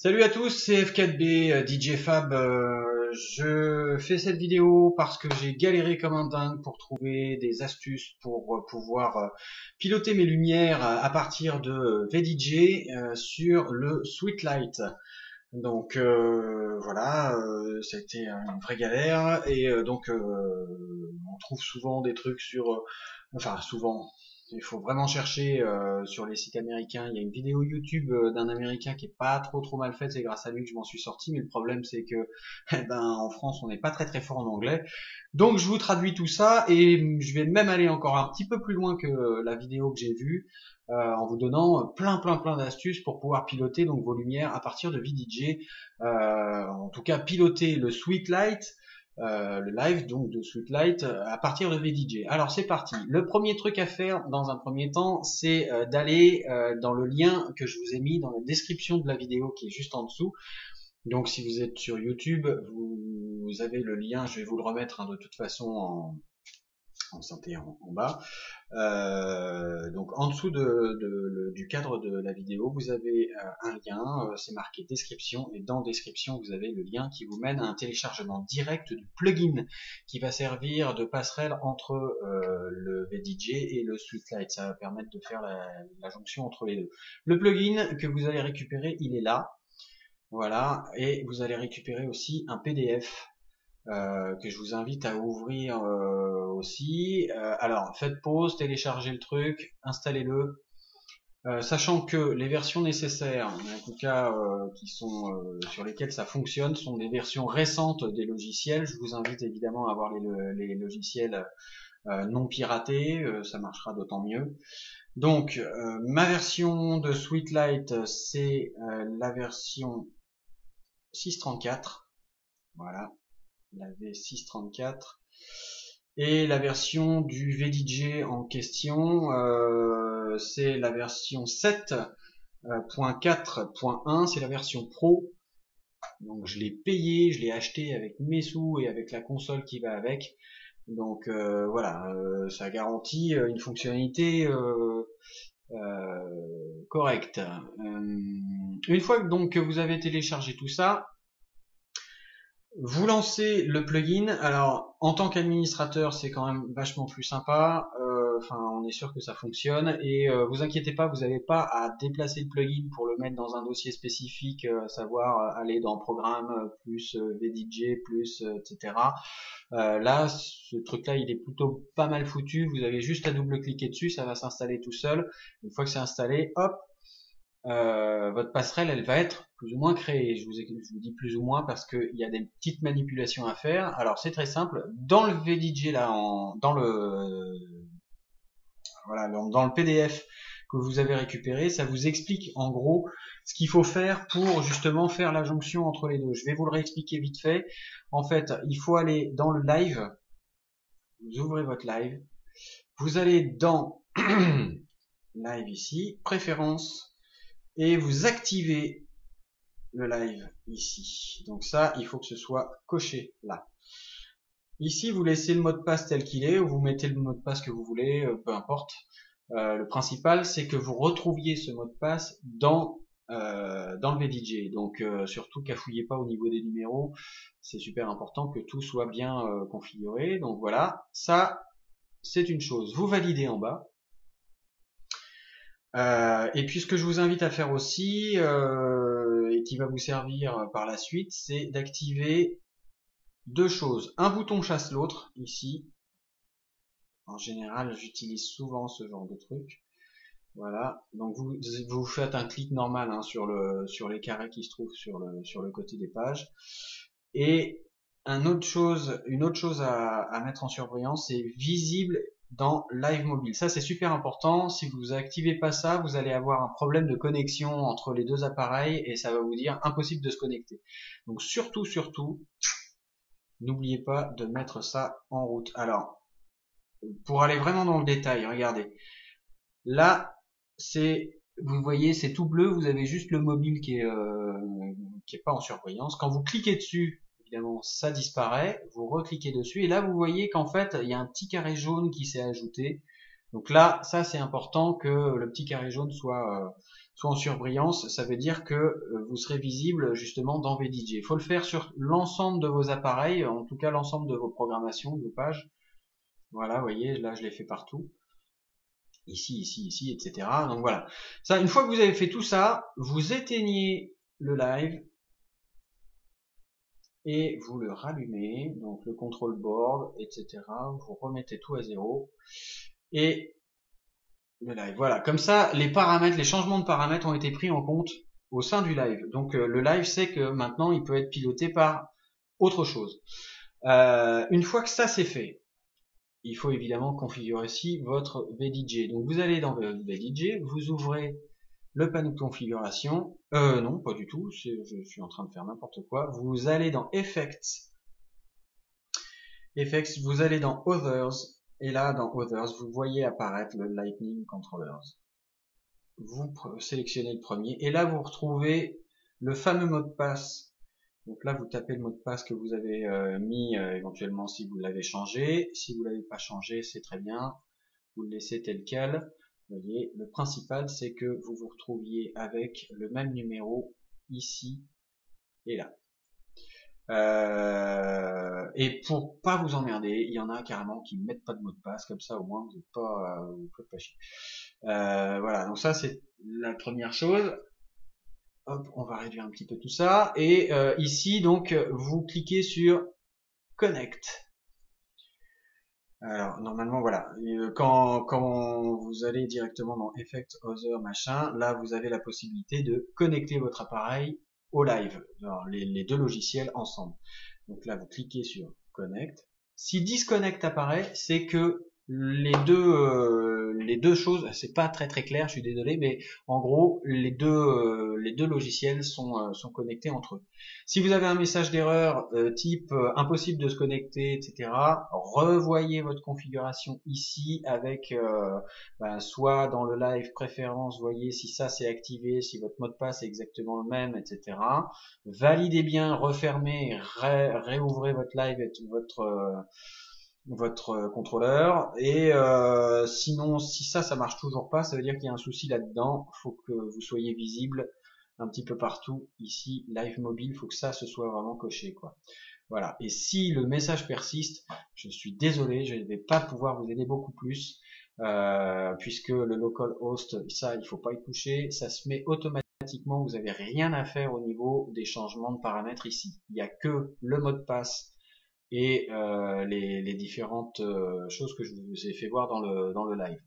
Salut à tous, c'est F4B, DJ Fab. Je fais cette vidéo parce que j'ai galéré comme un dingue pour trouver des astuces pour pouvoir piloter mes lumières à partir de VDJ sur le Sweetlight. Donc voilà, ça a été une vraie galère et donc on trouve souvent des trucs sur, enfin souvent. Il faut vraiment chercher sur les sites américains. Il y a une vidéo YouTube d'un Américain qui est pas trop mal faite. C'est grâce à lui que je m'en suis sorti. Mais le problème c'est que, eh ben, en France, on n'est pas très fort en anglais. Donc je vous traduis tout ça et je vais même aller encore un petit peu plus loin que la vidéo que j'ai vue en vous donnant plein d'astuces pour pouvoir piloter donc vos lumières à partir de VDJ. En tout cas, piloter le Sweetlight. Le live donc de Sweetlight à partir de VDJ. Alors c'est parti. Le premier truc à faire dans un premier temps, c'est d'aller dans le lien que je vous ai mis dans la description de la vidéo qui est juste en dessous. Donc si vous êtes sur YouTube, vous avez le lien, je vais vous le remettre de toute façon en santé en bas. Donc en dessous du cadre de la vidéo, vous avez un lien, c'est marqué description, et dans description, vous avez le lien qui vous mène à un téléchargement direct du plugin qui va servir de passerelle entre le VDJ et le Sweetlight. Ça va permettre de faire la jonction entre les deux. Le plugin que vous allez récupérer, il est là. Voilà, et vous allez récupérer aussi un PDF que je vous invite à ouvrir aussi. Alors, faites pause, téléchargez le truc, installez-le. Sachant que les versions nécessaires, en tout cas qui sont sur lesquelles ça fonctionne, sont des versions récentes des logiciels. Je vous invite évidemment à avoir les logiciels non piratés, ça marchera d'autant mieux. Donc, ma version de Sweetlight, c'est la version 6.34. Voilà, la V634. Et la version du VDJ en question, c'est la version 7.4.1, c'est la version Pro. Donc je l'ai payé, je l'ai acheté avec mes sous et avec la console qui va avec. Donc voilà, ça garantit une fonctionnalité correcte. Une fois donc que vous avez téléchargé tout ça, vous lancez le plugin. Alors, en tant qu'administrateur, c'est quand même vachement plus sympa. Enfin, on est sûr que ça fonctionne. Et vous inquiétez pas, vous n'avez pas à déplacer le plugin pour le mettre dans un dossier spécifique, à savoir aller dans Programme plus VDJ plus etc. Là, ce truc-là, il est plutôt pas mal foutu. Vous avez juste à double-cliquer dessus, ça va s'installer tout seul. Une fois que c'est installé, hop, votre passerelle, elle va être plus ou moins créée. Je vous dis plus ou moins parce qu'il y a des petites manipulations à faire. Alors c'est très simple. Dans le VDJ là, dans le PDF que vous avez récupéré, ça vous explique en gros ce qu'il faut faire pour justement faire la jonction entre les deux. Je vais vous le réexpliquer vite fait. En fait, il faut aller dans le live. Vous ouvrez votre live. Vous allez dans live ici, préférences. Et vous activez le live ici. Donc ça, il faut que ce soit coché là. Ici, vous laissez le mot de passe tel qu'il est, ou vous mettez le mot de passe que vous voulez, peu importe. Le principal, c'est que vous retrouviez ce mot de passe dans le VDJ. Donc surtout cafouillez pas au niveau des numéros. C'est super important que tout soit bien configuré. Donc voilà, ça c'est une chose. Vous validez en bas. Et puis ce que je vous invite à faire aussi, et qui va vous servir par la suite, c'est d'activer deux choses. Un bouton chasse l'autre, ici. En général, j'utilise souvent ce genre de truc. Voilà. Donc vous faites un clic normal hein, sur les carrés qui se trouvent sur le côté des pages. Et une autre chose à mettre en surveillance, c'est visible dans Live Mobile. Ça, c'est super important. Si vous activez pas ça, vous allez avoir un problème de connexion entre les deux appareils et ça va vous dire impossible de se connecter. Donc surtout, n'oubliez pas de mettre ça en route. Alors, pour aller vraiment dans le détail, regardez. Là, vous voyez, c'est tout bleu. Vous avez juste le mobile qui est pas en surveillance. Quand vous cliquez dessus, évidemment, ça disparaît. Vous recliquez dessus et là, vous voyez qu'en fait, il y a un petit carré jaune qui s'est ajouté. Donc là, ça c'est important que le petit carré jaune soit en surbrillance, ça veut dire que vous serez visible justement dans VDJ. Il faut le faire sur l'ensemble de vos appareils, en tout cas l'ensemble de vos programmations, de vos pages. Voilà, vous voyez, là je l'ai fait partout. Ici, ici, ici, etc. Donc voilà. Ça, une fois que vous avez fait tout ça, vous éteignez le live et vous le rallumez, donc le control board, etc. Vous remettez tout à zéro et le live. Voilà, comme ça, les paramètres, les changements de paramètres ont été pris en compte au sein du live. Donc le live sait que maintenant il peut être piloté par autre chose. Une fois que ça c'est fait, il faut évidemment configurer aussi votre VDJ. Donc vous allez dans le VDJ, vous ouvrez le panneau de configuration. Non, pas du tout, je suis en train de faire n'importe quoi. Vous allez dans Effects, vous allez dans Others, et là dans Others, vous voyez apparaître le Lightning Controllers. Vous sélectionnez le premier, et là vous retrouvez le fameux mot de passe. Donc là vous tapez le mot de passe que vous avez mis éventuellement si vous l'avez changé. Si vous l'avez pas changé, c'est très bien, vous le laissez tel quel. Vous voyez, le principal c'est que vous vous retrouviez avec le même numéro ici et là. Et pour pas vous emmerder, il y en a carrément qui mettent pas de mot de passe, comme ça au moins vous n'êtes pas, vous faites pas chier. Voilà, donc ça c'est la première chose. Hop, on va réduire un petit peu tout ça. Et ici donc vous cliquez sur Connect. Alors normalement voilà, quand vous allez directement dans Effect, Other, machin, là vous avez la possibilité de connecter votre appareil au live, alors, les deux logiciels ensemble. Donc là vous cliquez sur Connect. Si Disconnect apparaît, c'est que les deux choses, c'est pas très très clair, je suis désolé, mais en gros les deux logiciels sont connectés entre eux. Si vous avez un message d'erreur type impossible de se connecter, etc., revoyez votre configuration ici avec soit dans le live préférence, voyez si ça c'est activé, si votre mot de passe est exactement le même, etc. Validez bien, refermez, réouvrez votre live et votre contrôleur, et sinon si ça marche toujours pas, ça veut dire qu'il y a un souci là-dedans. Faut que vous soyez visible un petit peu partout. Ici live mobile, faut que ça se soit vraiment coché, quoi. Voilà. Et si le message persiste, je suis désolé, je ne vais pas pouvoir vous aider beaucoup plus, puisque le localhost, ça il faut pas y toucher, ça se met automatiquement, vous avez rien à faire au niveau des changements de paramètres ici. Il n'y a que le mot de passe et les différentes choses que je vous ai fait voir dans le live.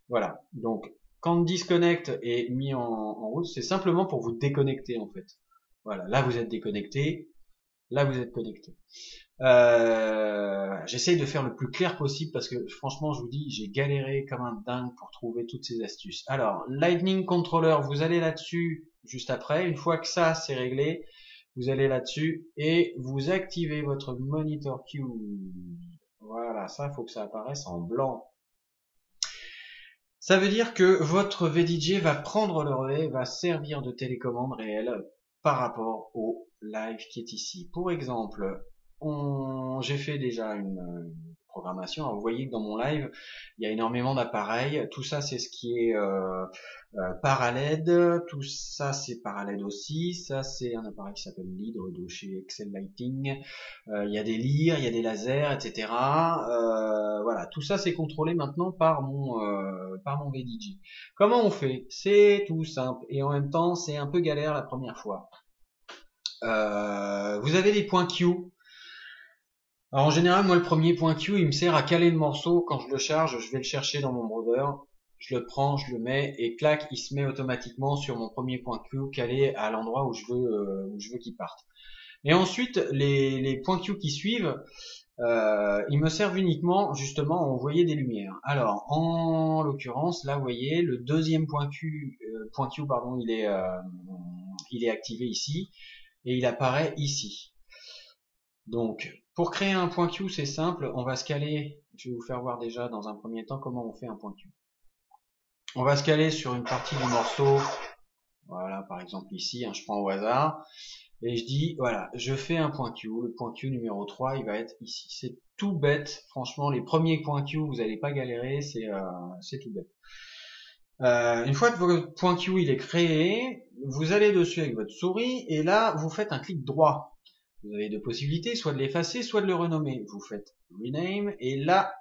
Voilà. Donc quand Disconnect est mis en route, c'est simplement pour vous déconnecter en fait. Voilà. Là vous êtes déconnecté. Là vous êtes connecté. J'essaye de faire le plus clair possible parce que franchement je vous dis j'ai galéré comme un dingue pour trouver toutes ces astuces. Alors Lightning Controller, vous allez là-dessus juste après. Une fois que ça c'est réglé, vous allez là-dessus et vous activez votre monitor queue. Voilà, ça faut que ça apparaisse en blanc. Ça veut dire que votre VDJ va prendre le relais, va servir de télécommande réelle par rapport au live qui est ici. Pour exemple, j'ai fait déjà une programmation. Alors, vous voyez que dans mon live, il y a énormément d'appareils. Tout ça, c'est ce qui est Paraled. Tout ça, c'est Paraled aussi. Ça, c'est un appareil qui s'appelle Lidre de chez Excel Lighting. Il y a des lyres, il y a des lasers, etc. Voilà, tout ça, c'est contrôlé maintenant par mon VDJ. Comment on fait? C'est tout simple et en même temps, c'est un peu galère la première fois. Vous avez des points Q. Alors en général, moi le premier point Q, il me sert à caler le morceau. Quand je le charge, je vais le chercher dans mon browser, je le prends, je le mets et clac, il se met automatiquement sur mon premier point Q calé à l'endroit où je veux qu'il parte. Et ensuite, les points Q qui suivent, ils me servent uniquement justement à envoyer des lumières. Alors en l'occurrence, là vous voyez, le deuxième point Q, pardon, il est activé ici et il apparaît ici. Donc, pour créer un point Q, c'est simple, on va se caler, je vais vous faire voir déjà dans un premier temps comment on fait un point Q. On va se caler sur une partie du morceau, voilà, par exemple ici, je prends au hasard, et je dis, voilà, je fais un point Q, le point Q numéro 3, il va être ici. C'est tout bête, franchement, les premiers points Q, vous n'allez pas galérer, c'est tout bête. Une fois que votre point Q il est créé, vous allez dessus avec votre souris et là vous faites un clic droit. Vous avez deux possibilités, soit de l'effacer, soit de le renommer. Vous faites rename et là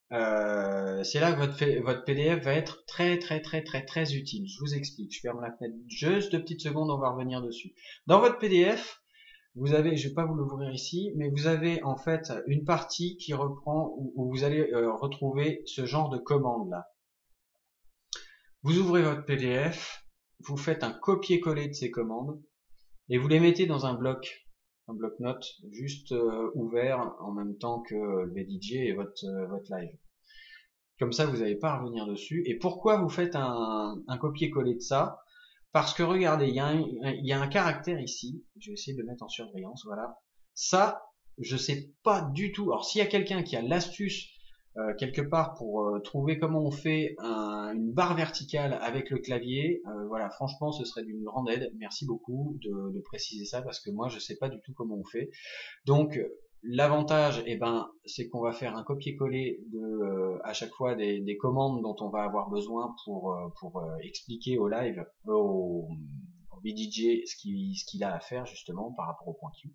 c'est là que votre PDF va être très utile. Je vous explique. Je ferme la fenêtre juste 2 petites secondes, on va revenir dessus. Dans votre PDF, vous avez, je vais pas vous l'ouvrir ici, mais vous avez en fait une partie qui reprend où vous allez retrouver ce genre de commande là. Vous ouvrez votre PDF, vous faites un copier-coller de ces commandes et vous les mettez dans un bloc-notes juste ouvert en même temps que le VDJ et votre live. Comme ça, vous n'allez pas à revenir dessus. Et pourquoi vous faites un copier-coller de ça? Parce que regardez, il y a un caractère ici. Je vais essayer de le mettre en surbrillance. Voilà. Ça, je sais pas du tout. Alors, s'il y a quelqu'un qui a l'astuce quelque part pour trouver comment on fait une barre verticale avec le clavier, voilà, franchement, ce serait d'une grande aide. Merci beaucoup de préciser ça parce que moi, je sais pas du tout comment on fait. Donc, l'avantage, eh ben, c'est qu'on va faire un copier-coller à chaque fois des commandes dont on va avoir besoin pour expliquer au live, au VDJ ce qu'il a à faire justement par rapport au point Q.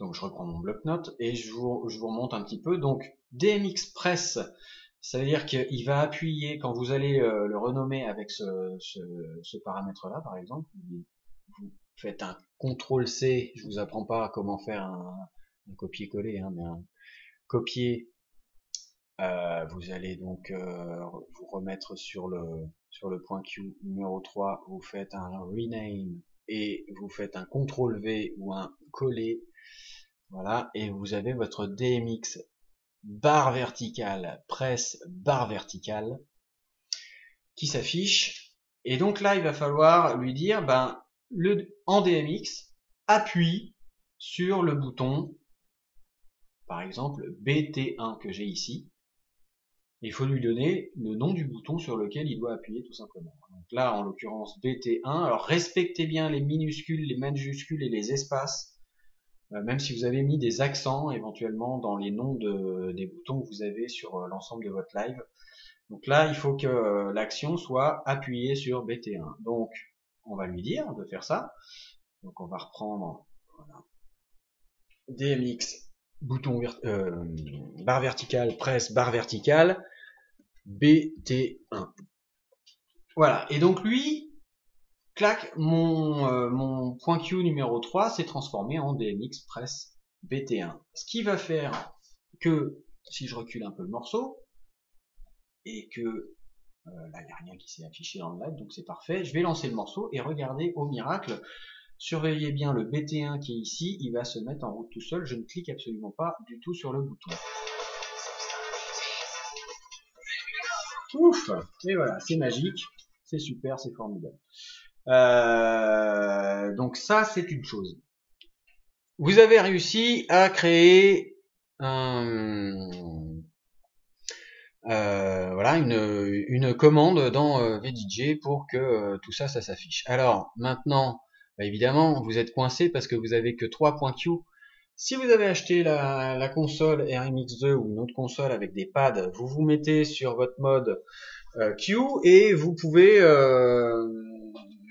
Donc je reprends mon bloc-notes et je vous remonte un petit peu. Donc DMX Press, ça veut dire qu'il va appuyer quand vous allez le renommer avec ce paramètre-là, par exemple. Vous faites un CTRL-C, je vous apprends pas comment faire un copier-coller, hein, mais un copier. Vous allez donc vous remettre sur le point Q numéro 3, vous faites un rename et vous faites un CTRL-V ou un coller. Voilà, et vous avez votre DMX barre verticale, presse barre verticale qui s'affiche. Et donc là, il va falloir lui dire, ben, en DMX, appuie sur le bouton, par exemple BT1 que j'ai ici. Il faut lui donner le nom du bouton sur lequel il doit appuyer tout simplement. Donc là, en l'occurrence BT1. Alors respectez bien les minuscules, les majuscules et les espaces. Même si vous avez mis des accents éventuellement dans les noms des boutons que vous avez sur l'ensemble de votre live. Donc là, il faut que l'action soit appuyée sur BT1. Donc, on va lui dire de faire ça. Donc, on va reprendre voilà, DMX, barre verticale, presse, barre verticale, BT1. Voilà. Et donc lui, clac, mon point Q numéro 3 s'est transformé en DMX presse BT1. Ce qui va faire que, si je recule un peu le morceau, et que là il n'y a rien qui s'est affiché dans le live, donc c'est parfait, je vais lancer le morceau et regardez au miracle, surveillez bien le BT1 qui est ici, il va se mettre en route tout seul, je ne clique absolument pas du tout sur le bouton. Ouf. Et voilà, c'est magique, c'est super, c'est formidable. Donc ça, c'est une chose. Vous avez réussi à créer voilà une commande dans VDJ pour que tout ça s'affiche. Alors maintenant, bah, évidemment, vous êtes coincé parce que vous avez que 3 points Q. Si vous avez acheté la console RMX2 ou une autre console avec des pads, vous vous mettez sur votre mode Q et vous pouvez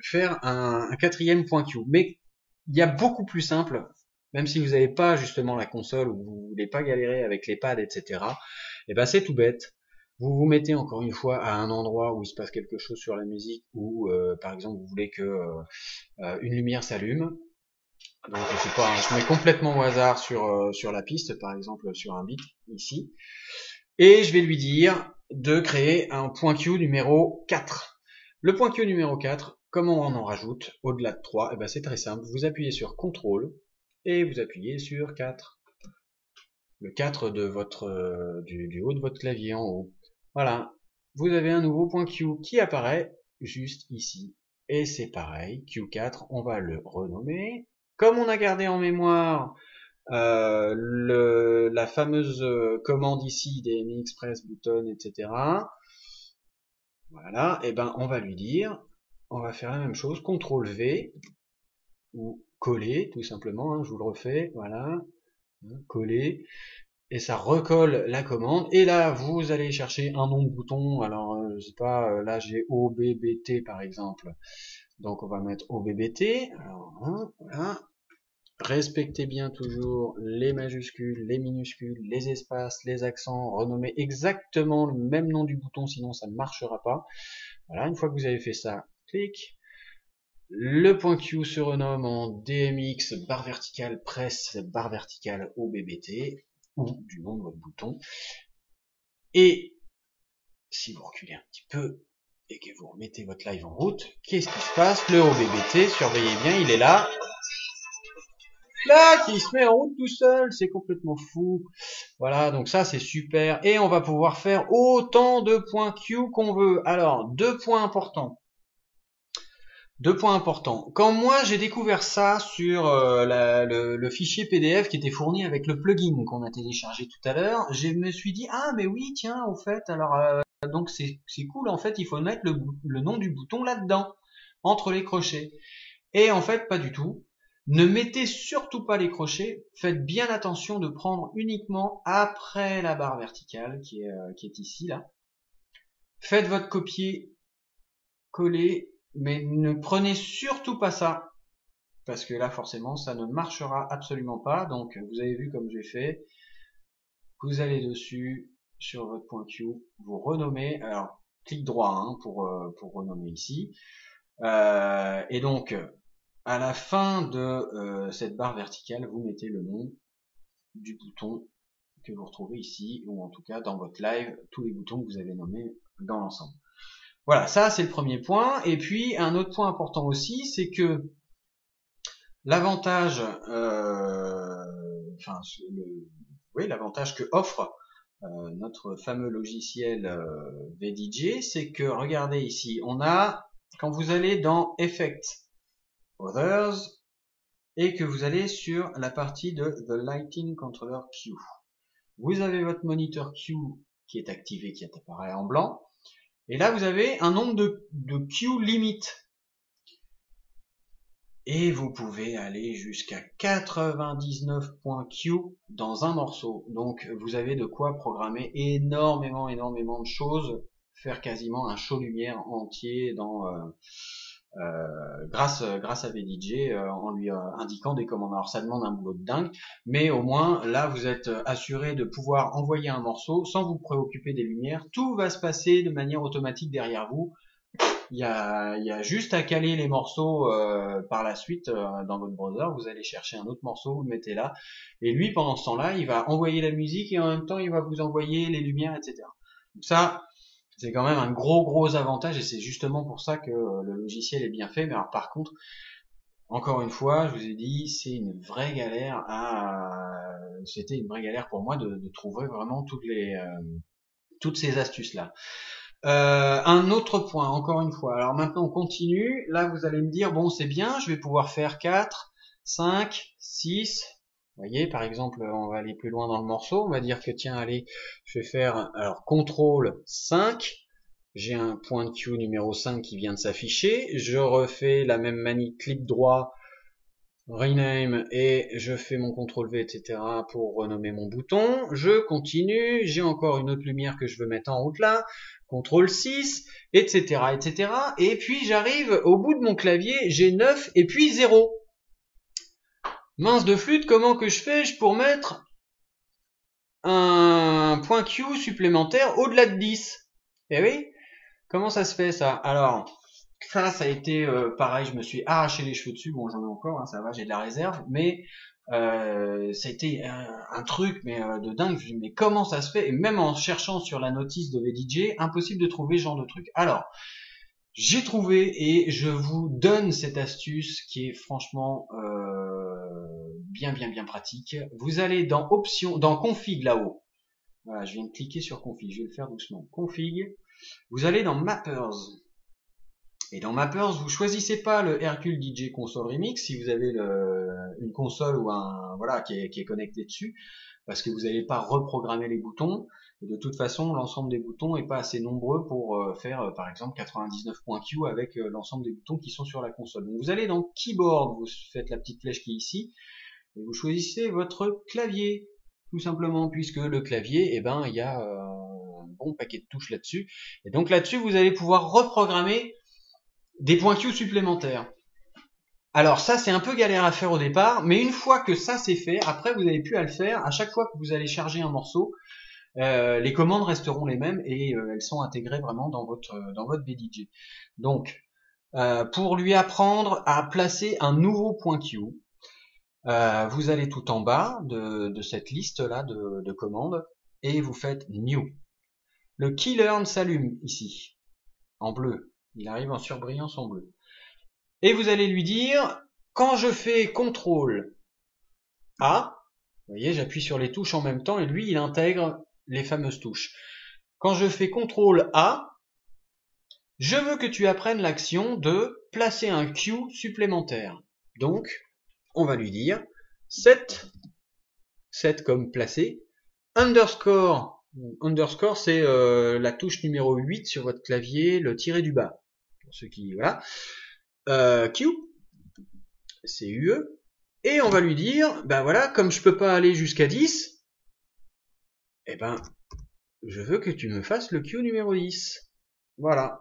faire un 4e point Q. Mais il y a beaucoup plus simple, même si vous n'avez pas justement la console ou vous voulez pas galérer avec les pads, etc. Et ben c'est tout bête. Vous vous mettez encore une fois à un endroit où il se passe quelque chose sur la musique ou par exemple vous voulez que une lumière s'allume. Donc je sais pas, je mets complètement au hasard sur la piste, par exemple sur un beat ici, et je vais lui dire de créer un point Q numéro 4. Le point Q numéro 4, comment on en rajoute au-delà de 3? Eh ben c'est très simple, vous appuyez sur CTRL et vous appuyez sur 4. Le 4 de votre du haut de votre clavier en haut. Voilà, vous avez un nouveau point Q qui apparaît juste ici. Et c'est pareil, Q4, on va le renommer. Comme on a gardé en mémoire la fameuse commande ici, DMX, press, button, etc. Voilà, et ben on va lui dire, on va faire la même chose, CTRL V, ou coller, tout simplement, hein, je vous le refais, voilà, coller, et ça recolle la commande. Et là, vous allez chercher un nom de bouton. Alors, je sais pas, là j'ai OBBT par exemple. Donc on va mettre OBBT. Alors, voilà. Respectez bien toujours les majuscules, les minuscules, les espaces, les accents. Renommez exactement le même nom du bouton, sinon ça ne marchera pas. Voilà, une fois que vous avez fait ça, clic. Le point Q se renomme en DMX, barre verticale, presse, barre verticale OBBT, ou du nom de votre bouton. Et si vous reculez un petit peu et que vous remettez votre live en route, qu'est-ce qui se passe? Le OBBT, surveillez bien, il est là. Là, qui se met en route tout seul, c'est complètement fou. Voilà, donc ça c'est super. Et on va pouvoir faire autant de points Q qu'on veut. Alors, deux points importants. Quand moi j'ai découvert ça sur le fichier PDF qui était fourni avec le plugin qu'on a téléchargé tout à l'heure, je me suis dit ah mais oui tiens au fait alors donc c'est cool en fait il faut mettre le nom du bouton là-dedans entre les crochets. Et en fait pas du tout. Ne mettez surtout pas les crochets. Faites bien attention de prendre uniquement après la barre verticale qui est ici là. Faites votre copier-coller. Mais ne prenez surtout pas ça, parce que là forcément ça ne marchera absolument pas. Donc vous avez vu comme j'ai fait, vous allez dessus sur votre point Q, vous renommez, alors clic droit hein, pour renommer ici, et donc à la fin de cette barre verticale vous mettez le nom du bouton que vous retrouvez ici, ou en tout cas dans votre live, tous les boutons que vous avez nommés dans l'ensemble. Voilà, ça c'est le premier point. Et puis un autre point important aussi, c'est que l'avantage, l'avantage que offre notre fameux logiciel VDJ, c'est que regardez ici, on a quand vous allez dans Effect, Others, et que vous allez sur la partie de The Lighting Controller Q. Vous avez votre moniteur Q qui est activé, qui apparaît en blanc. Et là, vous avez un nombre de Q limit. Et vous pouvez aller jusqu'à 99 points Q dans un morceau. Donc, vous avez de quoi programmer énormément de choses. Faire quasiment un show lumière entier dans grâce à VDJ en lui indiquant des commandes. Alors ça demande un boulot de dingue, mais au moins là vous êtes assuré de pouvoir envoyer un morceau sans vous préoccuper des lumières. Tout va se passer de manière automatique derrière vous. Il y a juste à caler les morceaux par la suite dans votre browser. Vous allez chercher un autre morceau, vous le mettez là, et lui pendant ce temps-là, il va envoyer la musique et en même temps il va vous envoyer les lumières, etc. Donc ça, c'est quand même un gros avantage et c'est justement pour ça que le logiciel est bien fait. Mais alors par contre, encore une fois, je vous ai dit, c'est une vraie galère c'était une vraie galère pour moi de trouver vraiment toutes ces astuces là. Un autre point, encore une fois. Alors maintenant on continue. Là vous allez me dire, bon c'est bien, je vais pouvoir faire 4, 5, 6. Vous voyez, par exemple, on va aller plus loin dans le morceau. On va dire que tiens, allez, je vais faire alors CTRL 5. J'ai un point de Q numéro 5 qui vient de s'afficher. Je refais la même manip, clic droit, rename, et je fais mon CTRL V, etc. pour renommer mon bouton. Je continue. J'ai encore une autre lumière que je veux mettre en route là. CTRL 6, etc., etc. Et puis j'arrive au bout de mon clavier. J'ai 9 et puis 0. Mince de flûte, comment que je fais pour mettre un point Q supplémentaire au-delà de 10? Eh oui, comment ça se fait ça? Alors, ça a été pareil, je me suis arraché les cheveux dessus, bon j'en ai encore, hein, ça va, j'ai de la réserve, mais ça a été un truc mais de dingue, je me dis mais comment ça se fait? Et même en cherchant sur la notice de VDJ, impossible de trouver ce genre de truc. Alors, j'ai trouvé et je vous donne cette astuce qui est franchement bien pratique. Vous allez dans Options, dans Config là-haut. Voilà, je viens de cliquer sur Config, je vais le faire doucement. Config. Vous allez dans Mappers. Et dans Mappers, vous choisissez pas le Hercule DJ Console Remix si vous avez une console ou qui est connecté dessus, parce que vous n'allez pas reprogrammer les boutons. Et de toute façon, l'ensemble des boutons n'est pas assez nombreux pour faire, par exemple, 99 points Q avec l'ensemble des boutons qui sont sur la console. Donc vous allez dans Keyboard, vous faites la petite flèche qui est ici, et vous choisissez votre clavier. tout simplement puisque le clavier, eh ben, il y a un bon paquet de touches là-dessus. Et donc là-dessus, vous allez pouvoir reprogrammer des points Q supplémentaires. Alors ça, c'est un peu galère à faire au départ, mais une fois que ça c'est fait, après vous n'avez plus à le faire. À chaque fois que vous allez charger un morceau, les commandes resteront les mêmes et elles sont intégrées vraiment dans votre BDJ. Donc, pour lui apprendre à placer un nouveau point Q, vous allez tout en bas de cette liste là de commandes et vous faites New. Le keylearn s'allume ici en bleu. Il arrive en surbrillance en bleu. Et vous allez lui dire, quand je fais CTRL A, vous voyez, j'appuie sur les touches en même temps et lui, il intègre les fameuses touches. Quand je fais CTRL A, je veux que tu apprennes l'action de placer un Q supplémentaire. Donc, on va lui dire set comme placer, underscore c'est la touche numéro 8 sur votre clavier, le tiré du bas. Pour ceux qui, voilà. Q, CUE, et on va lui dire, ben voilà, comme je peux pas aller jusqu'à 10, eh ben, je veux que tu me fasses le Q numéro 10. Voilà.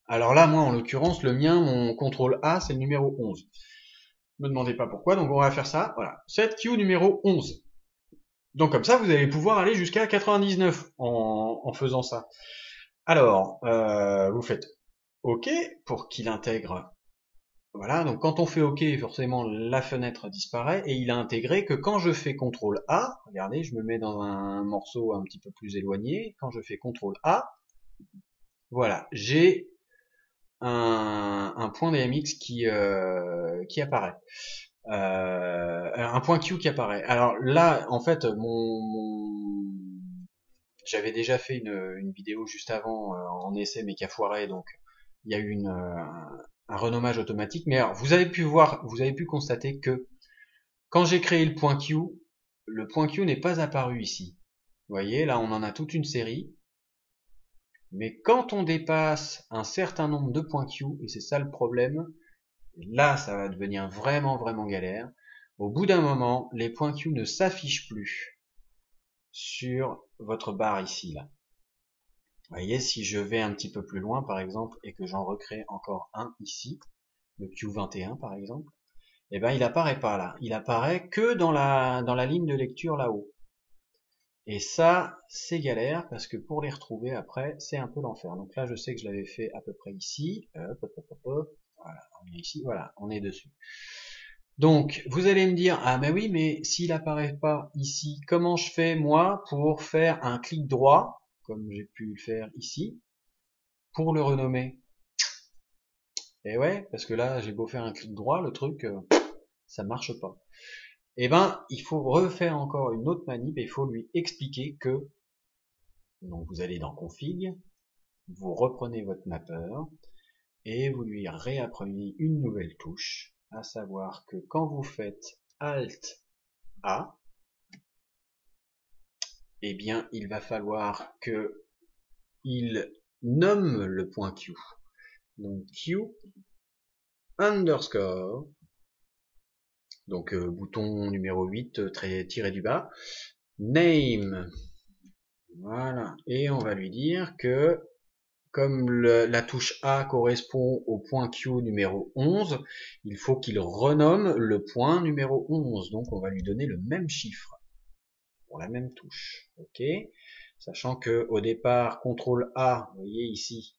Alors là, moi, en l'occurrence, le mien, mon contrôle A, c'est le numéro 11. Ne me demandez pas pourquoi, donc on va faire ça, voilà. Set Q numéro 11. Donc comme ça, vous allez pouvoir aller jusqu'à 99 en faisant ça. Alors, vous faites OK pour qu'il intègre. Voilà, donc quand on fait OK, forcément la fenêtre disparaît et il a intégré que quand je fais CTRL A, regardez, je me mets dans un morceau un petit peu plus éloigné, quand je fais CTRL A, voilà, j'ai un point DMX qui apparaît. Un point Q qui apparaît. Alors là, en fait, j'avais déjà fait une vidéo juste avant en essai mais qui a foiré, donc il y a eu un renommage automatique. Mais alors, vous avez pu constater que quand j'ai créé le point Q n'est pas apparu ici. Vous voyez, là on en a toute une série. Mais quand on dépasse un certain nombre de points Q, et c'est ça le problème, là ça va devenir vraiment vraiment galère. Au bout d'un moment, les points Q ne s'affichent plus sur votre barre ici là. Vous voyez, si je vais un petit peu plus loin par exemple et que j'en recrée encore un ici, le Q21 par exemple, eh ben il apparaît pas là, il apparaît que dans la ligne de lecture là-haut. Et ça, c'est galère parce que pour les retrouver après, c'est un peu l'enfer. Donc là, je sais que je l'avais fait à peu près ici. Voilà, on est ici, voilà, on est dessus. Donc, vous allez me dire, ah mais oui, mais s'il apparaît pas ici, comment je fais moi pour faire un clic droit, comme j'ai pu le faire ici, pour le renommer? Et ouais, parce que là, j'ai beau faire un clic droit, le truc, ça marche pas. Eh ben, il faut refaire encore une autre manip et il faut lui expliquer que, donc vous allez dans config, vous reprenez votre mapper et vous lui réapprenez une nouvelle touche, à savoir que quand vous faites Alt A, eh bien, il va falloir que il nomme le point Q. Donc Q underscore, donc bouton numéro 8 tiré du bas, name. Voilà. Et on va lui dire que comme la touche A correspond au point Q numéro 11, il faut qu'il renomme le point numéro 11. Donc on va lui donner le même chiffre pour la même touche. Ok. Sachant que au départ, CTRL A, vous voyez ici,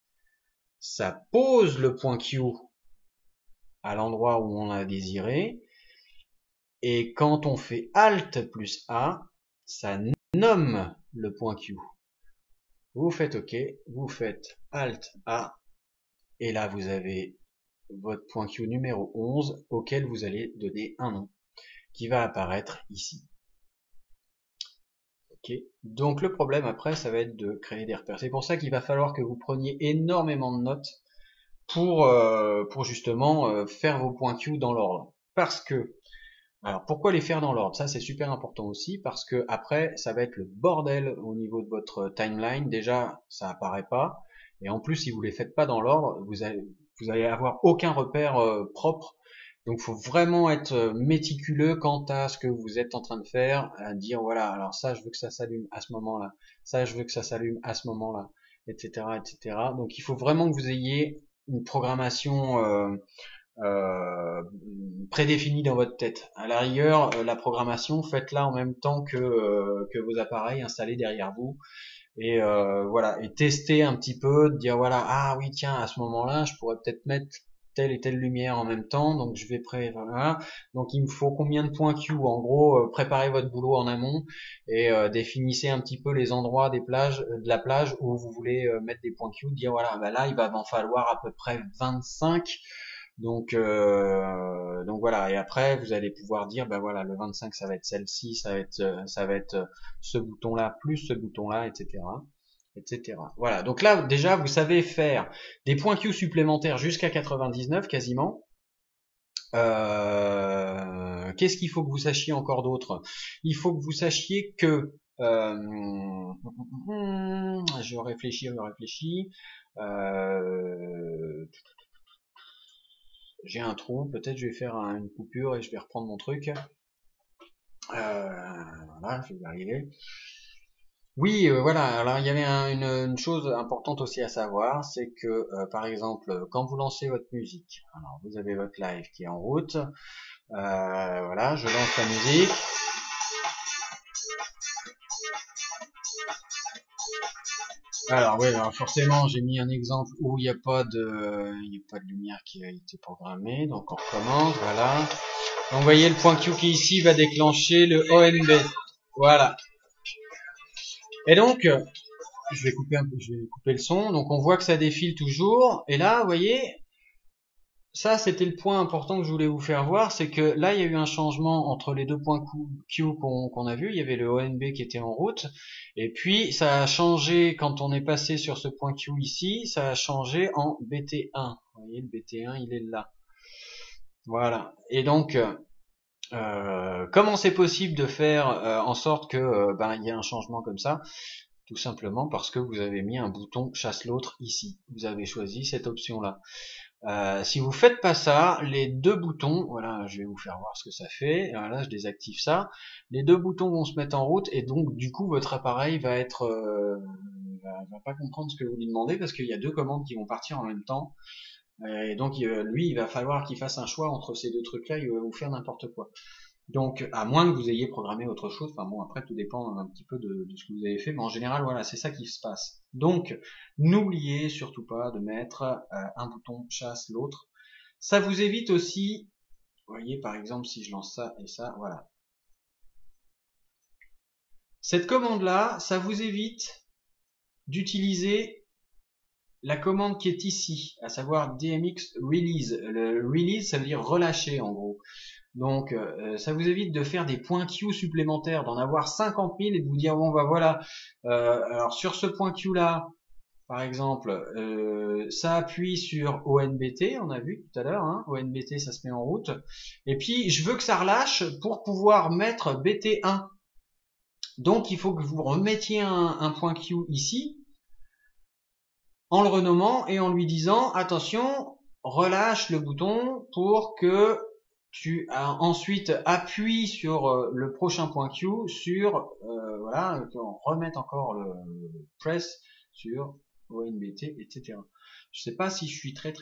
ça pose le point Q à l'endroit où on l'a désiré. Et quand on fait Alt plus A, ça nomme le point Q. Vous faites OK, vous faites Alt A, et là vous avez votre point Q numéro 11 auquel vous allez donner un nom qui va apparaître ici. Ok. Donc le problème après, ça va être de créer des repères. C'est pour ça qu'il va falloir que vous preniez énormément de notes pour justement faire vos points Q dans l'ordre. Parce que, alors pourquoi les faire dans l'ordre? Ça c'est super important aussi parce que après ça va être le bordel au niveau de votre timeline. Déjà ça apparaît pas et en plus si vous les faites pas dans l'ordre, vous allez avoir aucun repère propre Donc, faut vraiment être méticuleux quant à ce que vous êtes en train de faire, à dire voilà, alors ça, je veux que ça s'allume à ce moment-là, ça, je veux que ça s'allume à ce moment-là, etc., etc. Donc, il faut vraiment que vous ayez une programmation euh, prédéfinie dans votre tête. À la rigueur, la programmation, faites-la en même temps que vos appareils installés derrière vous. Et voilà, et tester un petit peu, de dire voilà, ah oui tiens, à ce moment-là, je pourrais peut-être mettre telle et telle lumière en même temps, donc je vais voilà. Donc il me faut combien de points Q? En gros, préparez votre boulot en amont et définissez un petit peu les endroits des plages, de la plage où vous voulez mettre des points Q, dire voilà, bah là il va m'en falloir à peu près 25. Donc voilà, et après vous allez pouvoir dire bah voilà, le 25 ça va être celle-ci, ça va être ce bouton-là plus ce bouton-là, etc., etc. Voilà, donc là déjà vous savez faire des points Q supplémentaires jusqu'à 99 quasiment. Qu'est-ce qu'il faut que vous sachiez encore d'autre? Il faut que vous sachiez que je réfléchis. Euh, j'ai un trou, peut-être je vais faire une coupure et je vais reprendre mon truc. Voilà, je vais y arriver. Oui, voilà. Alors il y avait une chose importante aussi à savoir, c'est que par exemple, quand vous lancez votre musique, alors vous avez votre live qui est en route. Voilà, je lance la musique. Alors oui, alors forcément, j'ai mis un exemple où il y a pas de lumière qui a été programmée, donc on recommence. Voilà. Donc vous voyez le point Q qui ici va déclencher le ONB. Voilà. Et donc, je vais couper le son. Donc on voit que ça défile toujours. Et là, vous voyez, ça c'était le point important que je voulais vous faire voir, c'est que là il y a eu un changement entre les deux points Q qu'on a vu. Il y avait le ONB qui était en route. Et puis ça a changé quand on est passé sur ce point Q ici, ça a changé en BT1. Vous voyez, le BT1 il est là. Voilà. Et donc, comment c'est possible de faire en sorte que il y ait un changement comme ça? Tout simplement parce que vous avez mis un bouton chasse l'autre ici. Vous avez choisi cette option-là. Si vous faites pas ça, les deux boutons, voilà, je vais vous faire voir ce que ça fait. Alors là, je désactive ça. Les deux boutons vont se mettre en route et donc du coup votre appareil va pas comprendre ce que vous lui demandez parce qu'il y a deux commandes qui vont partir en même temps. Et donc lui, il va falloir qu'il fasse un choix entre ces deux trucs-là. Il va vous faire n'importe quoi. Donc, à moins que vous ayez programmé autre chose, enfin bon, après tout dépend un petit peu de ce que vous avez fait, mais en général, voilà, c'est ça qui se passe. Donc, n'oubliez surtout pas de mettre un bouton chasse l'autre. Ça vous évite aussi, vous voyez, par exemple, si je lance ça et ça, voilà. Cette commande-là, ça vous évite d'utiliser la commande qui est ici, à savoir DMX release. Le release, ça veut dire relâcher en gros. Donc, ça vous évite de faire des points Q supplémentaires, d'en avoir 50 000 et de vous dire bon bah voilà. Alors sur ce point Q là, par exemple, ça appuie sur ONBT, on a vu tout à l'heure, hein, ONBT ça se met en route. Et puis je veux que ça relâche pour pouvoir mettre BT1. Donc il faut que vous remettiez un point Q ici en le renommant et en lui disant attention, relâche le bouton pour que tu as ensuite appuies sur le prochain point Q sur voilà, qu'on remette encore le press sur ONBT, etc. Je sais pas si je suis très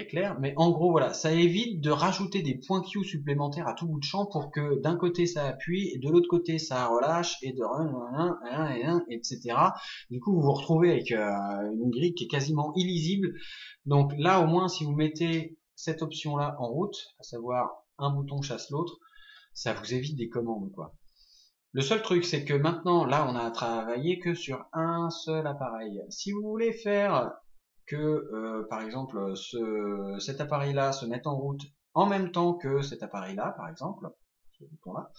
clair, mais en gros voilà, ça évite de rajouter des points Q supplémentaires à tout bout de champ pour que d'un côté ça appuie et de l'autre côté ça relâche et de etc. Du coup vous vous retrouvez avec une grille qui est quasiment illisible. Donc là au moins si vous mettez cette option là en route, à savoir un bouton chasse l'autre, ça vous évite des commandes quoi. Le seul truc, c'est que maintenant, là, on a travaillé que sur un seul appareil. Si vous voulez faire que, par exemple, cet appareil-là se mette en route en même temps que cet appareil-là, par exemple, ce bouton-là,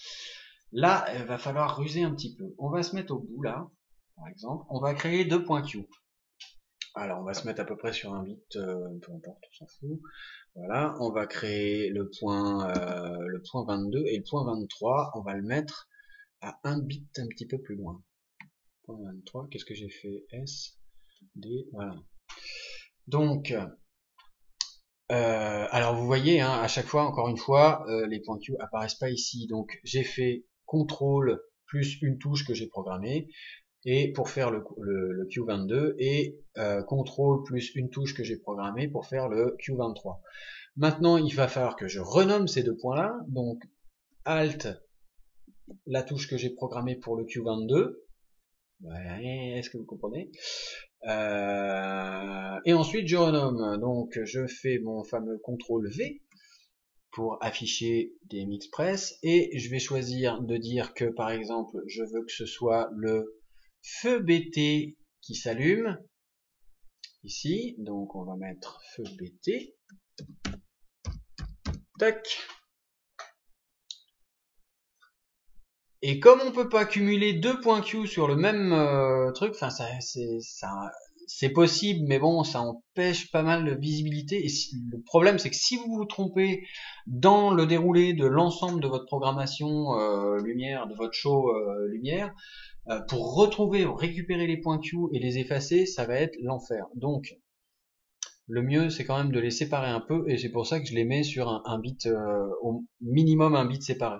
là, il va falloir ruser un petit peu. On va se mettre au bout, là, par exemple. On va créer deux points Q. Alors, on va se mettre à peu près sur un bit, peu importe, on s'en fout. Voilà, on va créer le point 22 et le point 23, on va le mettre à un bit un petit peu plus loin. Point 23, qu'est-ce que j'ai fait? S, D, voilà. Donc, Alors vous voyez, hein, à chaque fois, encore une fois, les points Q apparaissent pas ici. Donc j'ai fait CTRL plus une touche que j'ai programmée et pour faire le Q22 et CTRL plus une touche que j'ai programmée pour faire le Q23. Maintenant, il va falloir que je renomme ces deux points-là. Donc Alt, la touche que j'ai programmée pour le Q22. Ouais, est-ce que vous comprenez? Et ensuite je renomme. Donc je fais mon fameux CTRL V pour afficher DMExpress et je vais choisir de dire que par exemple je veux que ce soit le feu BT qui s'allume ici. Donc on va mettre feu BT. Tac. Et comme on peut pas cumuler deux points Q sur le même truc, enfin c'est possible, mais bon, ça empêche pas mal de visibilité. Et le problème, c'est que si vous vous trompez dans le déroulé de l'ensemble de votre programmation lumière, de votre show lumière, pour retrouver, récupérer les points Q et les effacer, ça va être l'enfer. Donc, le mieux, c'est quand même de les séparer un peu, et c'est pour ça que je les mets sur un bit, au minimum un bit séparé.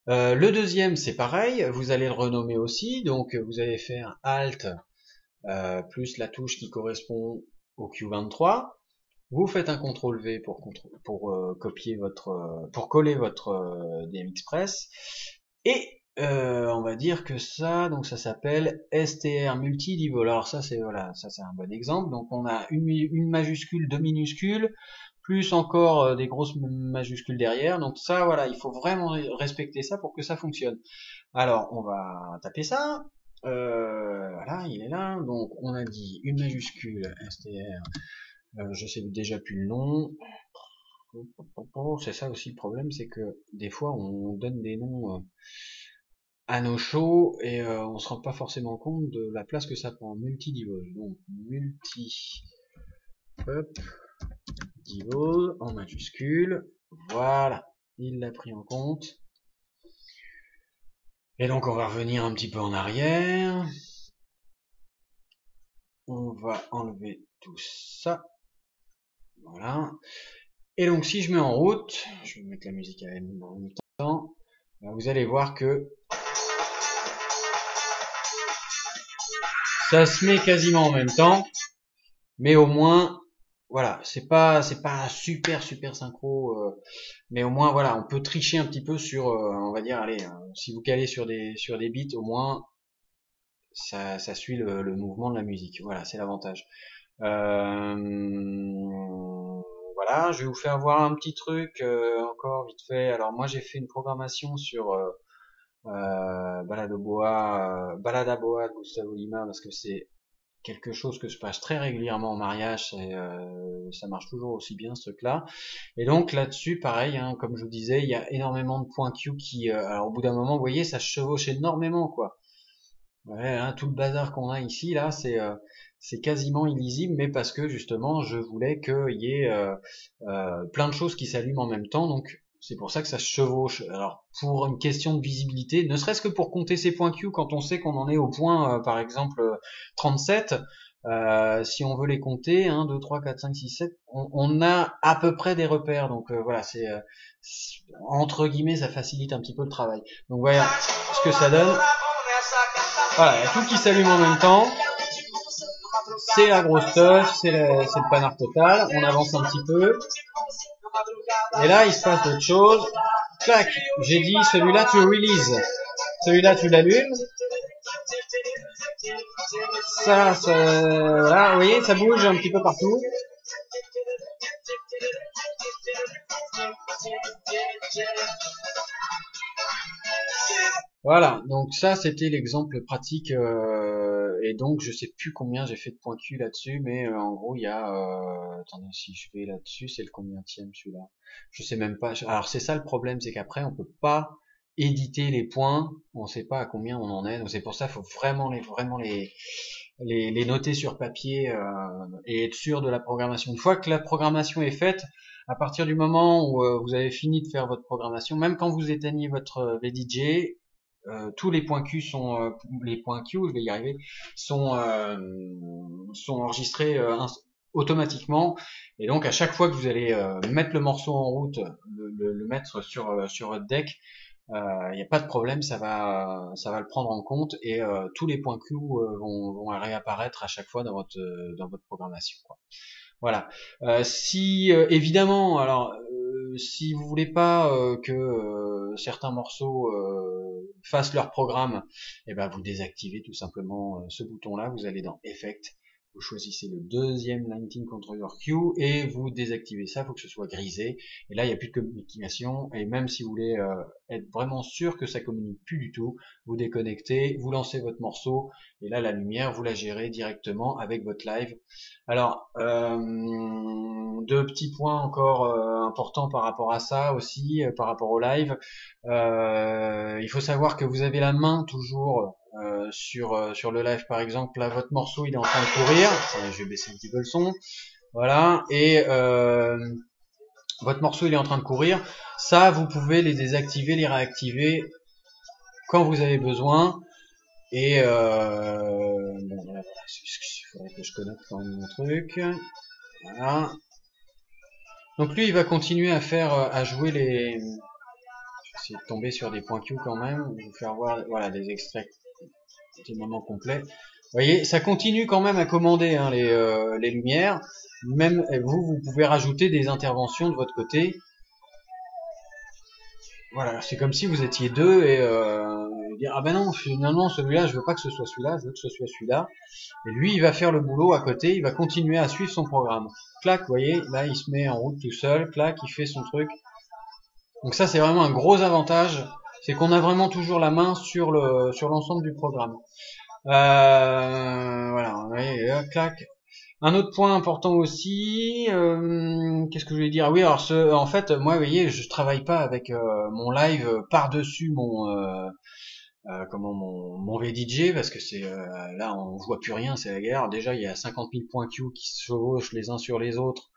Le deuxième, c'est pareil, vous allez le renommer aussi, donc vous allez faire Alt plus la touche qui correspond au Q23. Vous faites un CTRL V pour copier pour coller votre DMExpress. Et on va dire que ça, donc ça s'appelle STR multi-level. Alors ça c'est voilà, ça c'est un bon exemple. Donc on a une majuscule, deux minuscules, plus encore des grosses majuscules derrière. Donc ça voilà, il faut vraiment respecter ça pour que ça fonctionne. Alors on va taper ça. Voilà, il est là. Donc on a dit une majuscule STR. Je sais déjà plus le nom. C'est ça aussi le problème, c'est que des fois on donne des noms à nos shows et on se rend pas forcément compte de la place que ça prend. Multi-divol. Donc multi divol en majuscule. Voilà, il l'a pris en compte. Et donc on va revenir un petit peu en arrière. On va enlever tout ça. Voilà. Et donc si je mets en route, je vais mettre la musique en même temps, vous allez voir que ça se met quasiment en même temps, mais au moins, voilà, c'est pas super synchro, mais au moins voilà, on peut tricher un petit peu sur, on va dire, allez, si vous calez sur des beats, au moins ça suit le mouvement de la musique. Voilà, c'est l'avantage. Voilà, je vais vous faire voir un petit truc encore vite fait. Alors moi j'ai fait une programmation sur Balada Boa de Gustavo Lima parce que c'est quelque chose que je passe très régulièrement en mariage et ça marche toujours aussi bien ce truc-là. Et donc là-dessus, pareil, hein, comme je vous disais, il y a énormément de points Q qui, alors au bout d'un moment, vous voyez, ça chevauche énormément, quoi. Ouais, hein, tout le bazar qu'on a ici, là, c'est quasiment illisible, mais parce que justement, je voulais qu'il y ait plein de choses qui s'allument en même temps, donc c'est pour ça que ça se chevauche. Alors, pour une question de visibilité, ne serait-ce que pour compter ces points Q, quand on sait qu'on en est au point, par exemple, 37, si on veut les compter, 1, 2, 3, 4, 5, 6, 7, on a à peu près des repères, donc voilà, entre guillemets, ça facilite un petit peu le travail. Donc voilà ce que ça donne. Voilà, il y a tout qui s'allume en même temps. C'est la grosse stuff, c'est le panard total. On avance un petit peu. Et là, il se passe autre chose. Clac, j'ai dit, celui-là, tu le releases. Celui-là, tu l'allumes. Ça, voilà, vous voyez, ça bouge un petit peu partout. Voilà, donc ça c'était l'exemple pratique et donc je sais plus combien j'ai fait de points Q là-dessus, mais en gros il y a attendez, si je vais là-dessus, c'est le combienième celui-là? Je sais même pas. Alors c'est ça le problème, c'est qu'après on peut pas éditer les points, on sait pas à combien on en est, donc c'est pour ça qu'il faut vraiment les noter sur papier et être sûr de la programmation. Une fois que la programmation est faite, à partir du moment où vous avez fini de faire votre programmation, même quand vous éteignez votre VDJ, tous les points Q je vais y arriver, sont enregistrés automatiquement. Et donc à chaque fois que vous allez mettre le morceau en route, le mettre sur votre deck, il n'y a pas de problème, ça va le prendre en compte et tous les points Q vont réapparaître à chaque fois dans votre programmation, quoi. Voilà. Si évidemment, alors si vous voulez pas que certains morceaux fassent leur programme, et ben vous désactivez tout simplement ce bouton-là. Vous allez dans Effect, vous choisissez le deuxième Lighting Controller Q et vous désactivez ça. Il faut que ce soit grisé. Et là, il n'y a plus de communication. Et même si vous voulez être vraiment sûr que ça communique plus du tout, vous déconnectez, vous lancez votre morceau et là, la lumière, vous la gérez directement avec votre live. Alors, deux petits points encore importants par rapport à ça aussi, par rapport au live. Il faut savoir que vous avez la main toujours sur le live, par exemple. Là, votre morceau, il est en train de courir. Je vais baisser un petit peu le son. Voilà. Et votre morceau, il est en train de courir. Ça, vous pouvez les désactiver, les réactiver quand vous avez besoin. Et bon, voilà, il faudrait que je connecte quand même mon truc. Voilà. Donc lui, il va continuer à jouer les. Je vais essayer de tomber sur des points Q quand même. Je vais vous faire voir, voilà, des extraits, des moments complets. Vous voyez, ça continue quand même à commander hein, les lumières. Même vous pouvez rajouter des interventions de votre côté. Voilà, c'est comme si vous étiez deux et dire ah ben non, finalement celui-là je veux pas que ce soit celui-là, je veux que ce soit celui-là. Et lui il va faire le boulot à côté, il va continuer à suivre son programme. Clac, vous voyez, là il se met en route tout seul, clac, il fait son truc. Donc ça c'est vraiment un gros avantage, c'est qu'on a vraiment toujours la main sur l'ensemble du programme. Voilà, vous voyez, là, clac. Un autre point important aussi, qu'est-ce que je voulais dire? Ah oui, alors en fait, moi, vous voyez, je travaille pas avec mon live par-dessus mon VDJ parce que c'est là on voit plus rien, c'est la guerre. Déjà, il y a 50 000 points Q qui se chevauchent les uns sur les autres.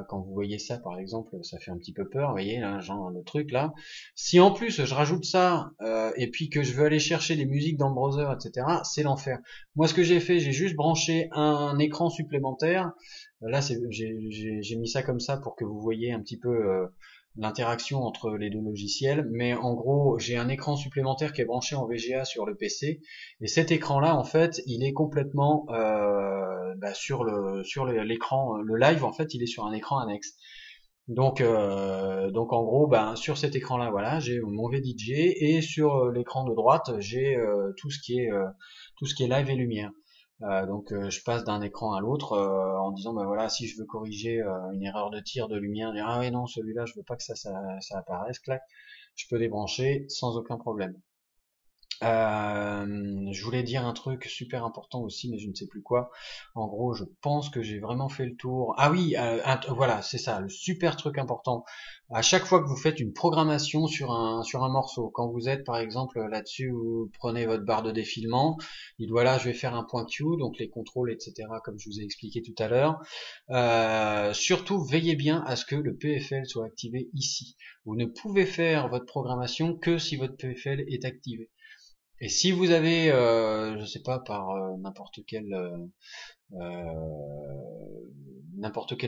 Quand vous voyez ça, par exemple, ça fait un petit peu peur, vous voyez, là, genre le truc là. Si en plus je rajoute ça et puis que je veux aller chercher des musiques dans le browser, etc., c'est l'enfer. Moi, ce que j'ai fait, j'ai juste branché un écran supplémentaire. Là, j'ai mis ça comme ça pour que vous voyez un petit peu l'interaction entre les deux logiciels. Mais en gros, j'ai un écran supplémentaire qui est branché en VGA sur le PC. Et cet écran-là, en fait, il est complètement sur l'écran, le live, en fait, il est sur un écran annexe. Donc en gros, sur cet écran-là, voilà, j'ai mon VDJ et sur l'écran de droite, j'ai tout ce qui est live et lumière. Donc je passe d'un écran à l'autre en disant bah voilà, si je veux corriger une erreur de tir de lumière, dire ah ouais non, celui-là je veux pas que ça apparaisse, clac, je peux débrancher sans aucun problème. Je voulais dire un truc super important aussi, mais je ne sais plus quoi. En gros, je pense que j'ai vraiment fait le tour. Ah oui, voilà, c'est ça, le super truc important. À chaque fois que vous faites une programmation sur un morceau, quand vous êtes par exemple là-dessus, vous prenez votre barre de défilement, dites voilà, je vais faire un point Q, donc les contrôles, etc., comme je vous ai expliqué tout à l'heure. Surtout, veillez bien à ce que le PFL soit activé ici. Vous ne pouvez faire votre programmation que si votre PFL est activé. Et si vous avez, je sais pas, par n'importe quel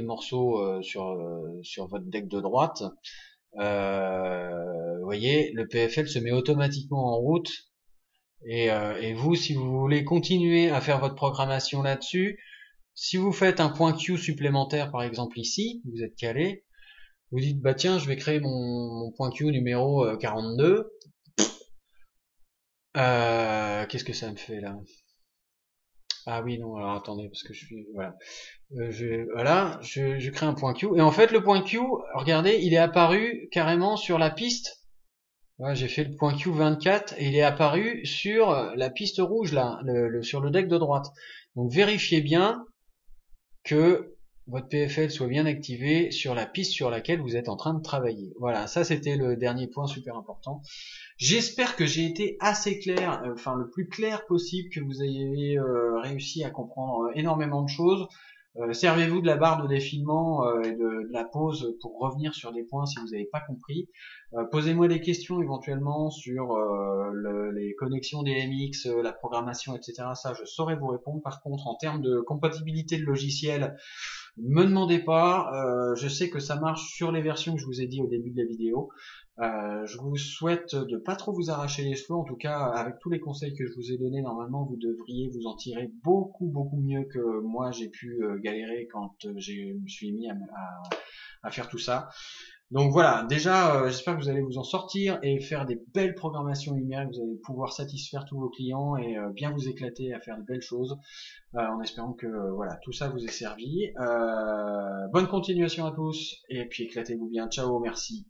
morceau sur votre deck de droite, vous voyez, le PFL se met automatiquement en route. Et vous, si vous voulez continuer à faire votre programmation là-dessus, si vous faites un point Q supplémentaire, par exemple ici, vous êtes calé, vous dites bah tiens, je vais créer mon point Q numéro 42. Qu'est-ce que ça me fait là? Ah oui, non, alors attendez, parce que je suis... Voilà. Je crée un point Q. Et en fait, le point Q, regardez, il est apparu carrément sur la piste. Ouais, j'ai fait le point Q 24 et il est apparu sur la piste rouge, là, sur le deck de droite. Donc vérifiez bien que votre PFL soit bien activé sur la piste sur laquelle vous êtes en train de travailler. Voilà, ça c'était le dernier point super important. J'espère que j'ai été assez clair, enfin le plus clair possible, que vous ayez réussi à comprendre énormément de choses. Servez-vous de la barre de défilement et de la pause pour revenir sur des points si vous n'avez pas compris. Posez-moi des questions éventuellement sur les connexions DMX, la programmation, etc. Ça, je saurais vous répondre. Par contre, en termes de compatibilité de logiciel, Me demandez pas, je sais que ça marche sur les versions que je vous ai dit au début de la vidéo. Je vous souhaite de pas trop vous arracher les cheveux. En tout cas, avec tous les conseils que je vous ai donnés, normalement, vous devriez vous en tirer beaucoup mieux que moi j'ai pu galérer quand je me suis mis à faire tout ça. Donc voilà, déjà, j'espère que vous allez vous en sortir et faire des belles programmations numériques. Vous allez pouvoir satisfaire tous vos clients et bien vous éclater à faire de belles choses, en espérant que voilà tout ça vous ait servi. Bonne continuation à tous et puis éclatez-vous bien. Ciao, merci.